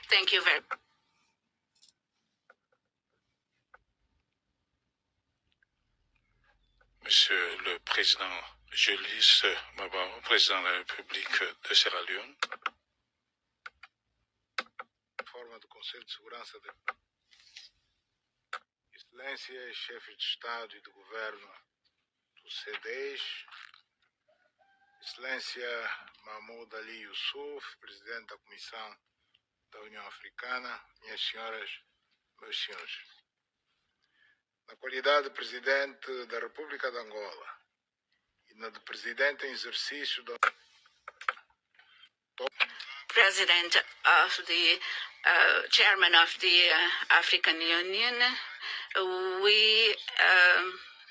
Thank you very much. Monsieur le Président Julius Mabao, Président de la République de Sierra Leone. Forma do Conselho de Segurança da Excelência, Chefe de Estado e de Governo do C-10, Excelência Mahmoud Ali Youssouf, Presidente da Comissão da União Africana, minhas senhoras, meus senhores. Na qualidade de Presidente da República de Angola e na de Presidente em exercício da President of the Chairman of the African Union, we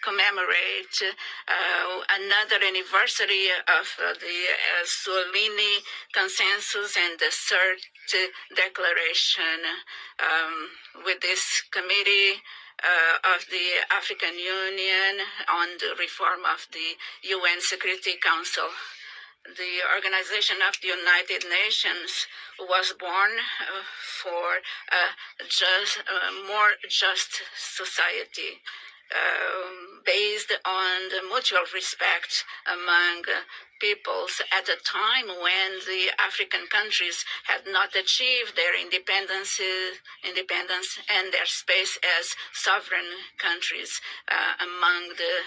commemorate another anniversary of the Solini Consensus and the third declaration with this committee of the African Union on the reform of the UN Security Council. The Organization of the United Nations was born for a more just society based on the mutual respect among peoples at a time when the African countries had not achieved their independence and their space as sovereign countries among the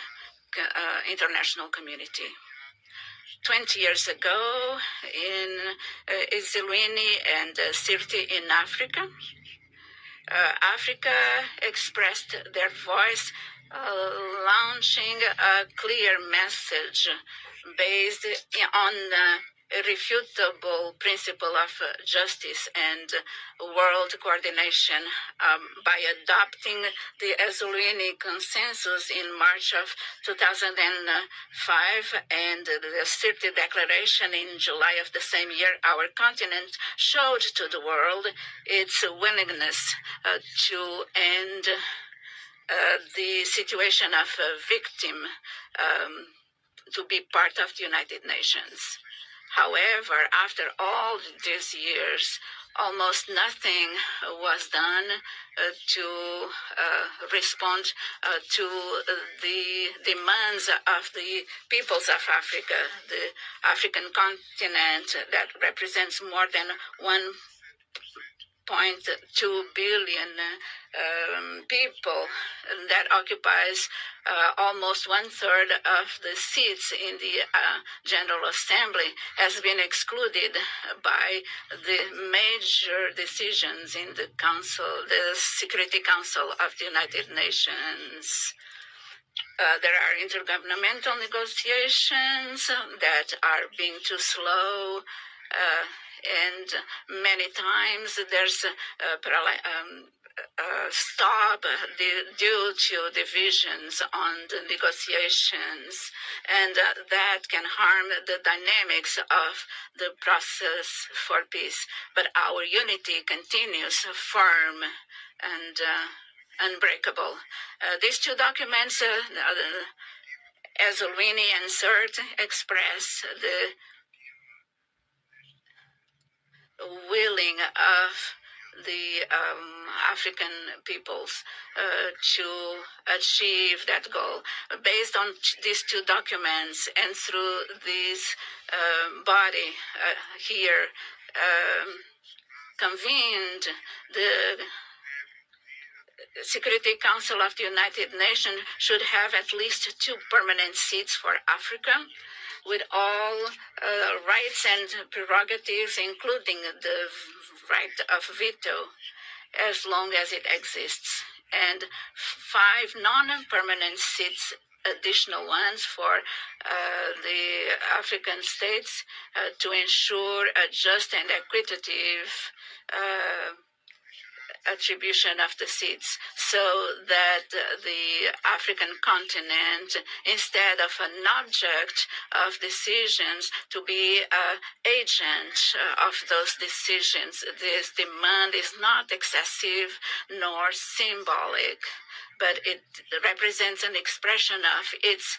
international community. 20 years ago in Isilwini and Sirte in Africa, Africa expressed their voice, launching a clear message based on the irrefutable principle of justice and world coordination by adopting the Isilwini Consensus in March of 2005 and the Sirte Declaration in July of the same year. Our continent showed to the world its willingness to end the situation of a victim to be part of the United Nations. However, after all these years, almost nothing was done to respond to the demands of the peoples of Africa, the African continent that represents more than 1.2 billion people, that occupies almost 1/3 of the seats in the General Assembly, has been excluded by the major decisions in the Council, the Security Council of the United Nations. There are intergovernmental negotiations that are being too slow, and many times there's stop due to divisions on the negotiations, and that can harm the dynamics of the process for peace. But our unity continues firm and unbreakable. These two documents, Isilwini and Sirte, express the willing of the African peoples to achieve that goal. Based on these two documents and through this body here convened, the Security Council of the United Nations should have at least 2 permanent seats for Africa, with all rights and prerogatives, including the right of veto, as long as it exists, and 5 non-permanent seats, additional ones for the African states to ensure a just and equitative attribution of the seats, so that the African continent, instead of an object of decisions, to be an agent of those decisions. This demand is not excessive nor symbolic, but it represents an expression of its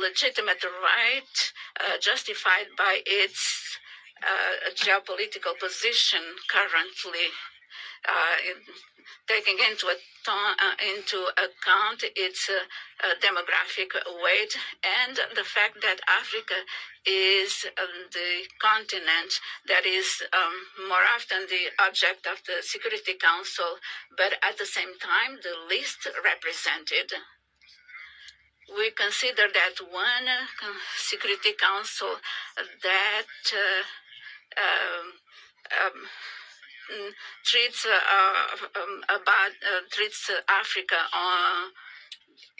legitimate right, justified by its geopolitical position currently, taking into account its demographic weight and the fact that Africa is the continent that is more often the object of the Security Council, but at the same time the least represented. We consider that one Security Council that treats Africa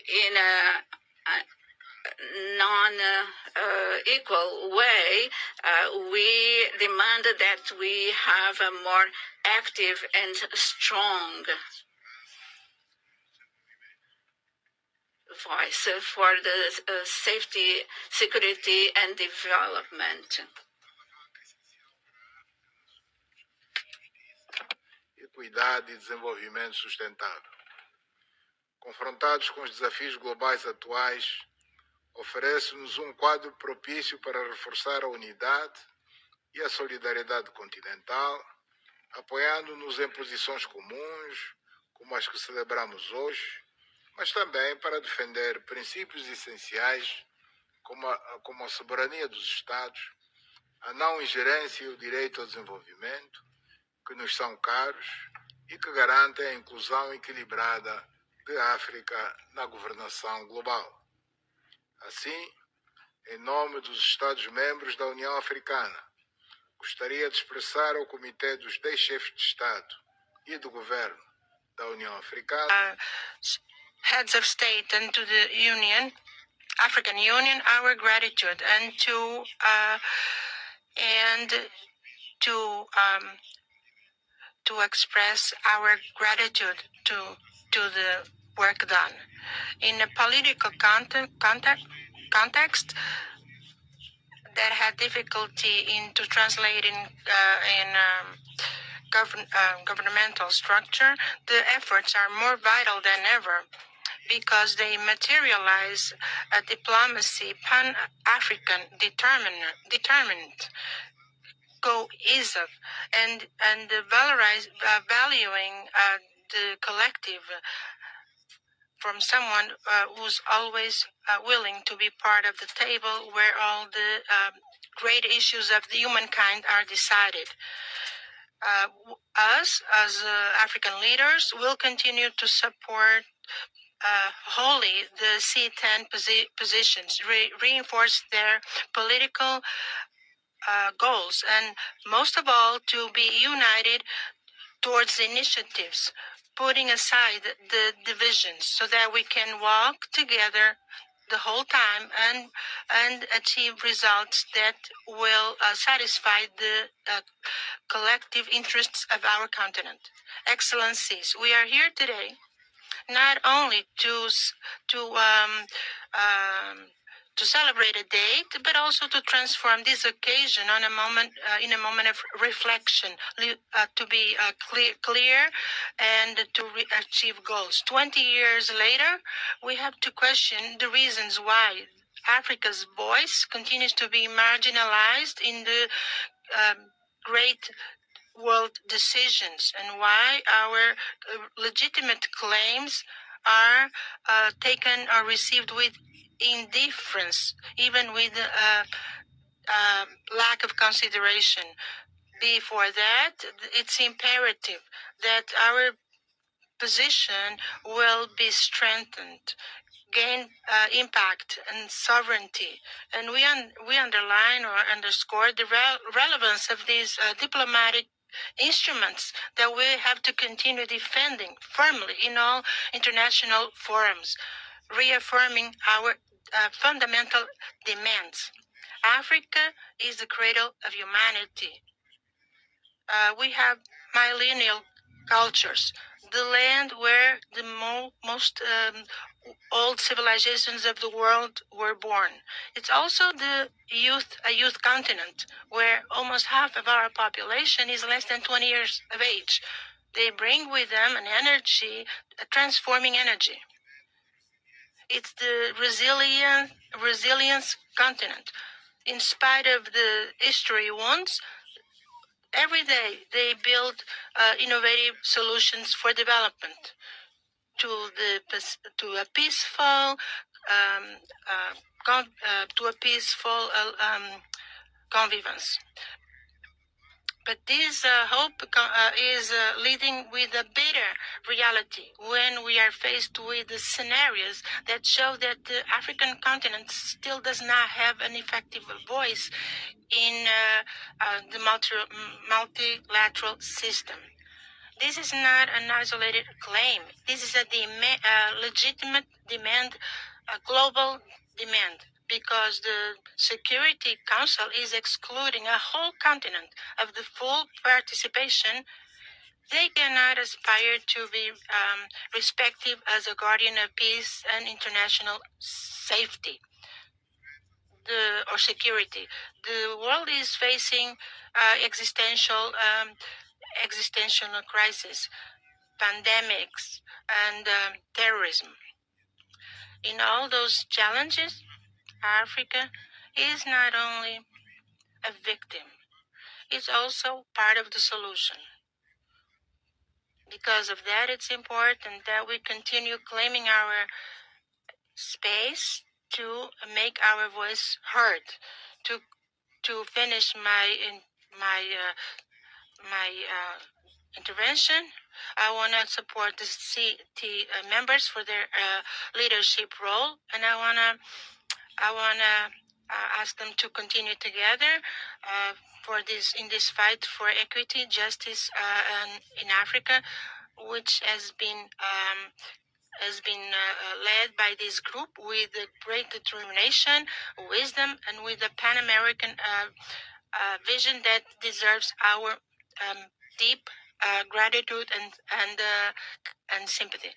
in a non-equal way. We demand that we have a more active and strong voice for the safety, security, and development. Equidade e desenvolvimento sustentável. Confrontados com os desafios globais atuais, oferece-nos um quadro propício para reforçar a unidade e a solidariedade continental, apoiando-nos em posições comuns, como as que celebramos hoje, mas também para defender princípios essenciais como a soberania dos Estados, a não ingerência e o direito ao desenvolvimento, que nos são caros e que garantem a inclusão equilibrada de África na governação global. Assim, em nome dos Estados-membros da União Africana, gostaria de expressar ao Comitê dos 10 chefes de Estado e do Governo da União Africana, heads of state, and to the Union, African Union, our gratitude, and to express our gratitude to the work done in a political context that had difficulty into translating in governmental structure. The efforts are more vital than ever because they materialize a diplomacy pan-African determined, cohesive, and valuing the collective from someone who's always willing to be part of the table where all the great issues of the humankind are decided. Us, as African leaders, will continue to support wholly the C-10 positions, reinforce their political goals, and most of all, to be united towards initiatives, putting aside the divisions so that we can walk together the whole time and achieve results that will satisfy the collective interests of our continent. Excellencies, we are here today not only to celebrate a date, but also to transform this occasion on in a moment of reflection, to be clear and to achieve goals. 20 years later, we have to question the reasons why Africa's voice continues to be marginalized in the great world decisions, and why our legitimate claims are taken or received with indifference, even with lack of consideration. Before that, it's imperative that our position will be strengthened, gain impact and sovereignty. And we underline or underscore the relevance of these diplomatic instruments that we have to continue defending firmly in all international forums, reaffirming our fundamental demands. Africa is the cradle of humanity. We have millennial cultures, the land where the most old civilizations of the world were born. It's also a youth continent, where almost half of our population is less than 20 years of age. They bring with them an energy, a transforming energy. It's the resilience continent. in spite of the history wounds, every day they build innovative solutions for development to a peaceful convivence. But this hope is leading with a bitter reality when we are faced with the scenarios that show that the African continent still does not have an effective voice in the multilateral system. This is not an isolated claim. This is a legitimate demand, a global demand, because the Security Council is excluding a whole continent of the full participation. They cannot aspire to be respected as a guardian of peace and international safety or security. The world is facing existential crisis, pandemics, and terrorism. In all those challenges, Africa is not only a victim, it's also part of the solution. Because of that, it's important that we continue claiming our space to make our voice heard. To finish my intervention, I want to support the CT members for their leadership role, and I want to ask them to continue together in this fight for equity, justice, and in Africa, which has been led by this group with great determination, wisdom, and with a Pan-American vision that deserves our deep gratitude and sympathy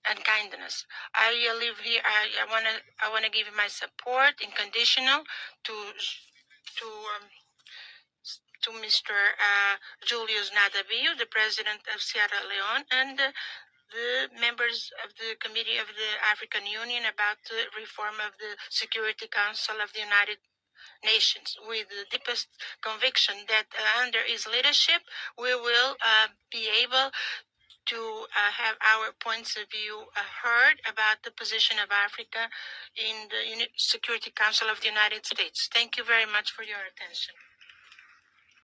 and kindness. I live here. I wanna give my support unconditional to Mr. Julius Nadabiu, the president of Sierra Leone, and the members of the Committee of the African Union about the reform of the Security Council of the United Nations, with the deepest conviction that under his leadership we will be able to have our points of view heard about the position of Africa in the Security Council of the United States. Thank you very much for your attention.